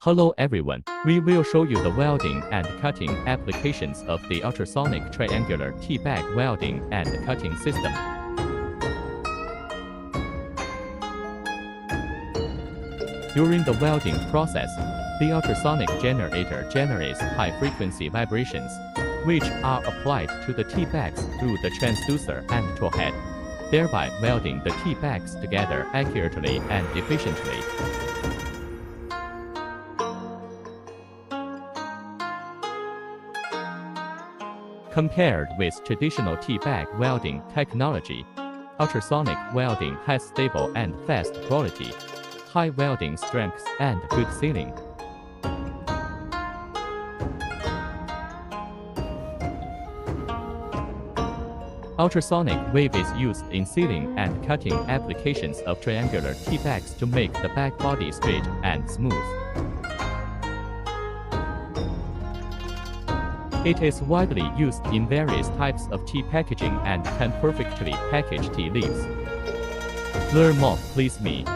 Hello everyone, we will show you the welding and cutting applications of the ultrasonic triangular T-bag welding and cutting system. During the welding process, the ultrasonic generator generates high-frequency vibrations, which are applied to the T-bags through the transducer and tool head, thereby welding the T-bags together accurately and efficiently. Compared with traditional T-bag welding technology, ultrasonic welding has stable and fast quality, high welding strength, and good sealing. Ultrasonic wave is used in sealing and cutting applications of triangular T-bags to make the bag body straight and smooth. It is widely used in various types of tea packaging and can perfectly package tea leaves. Learn more, please me.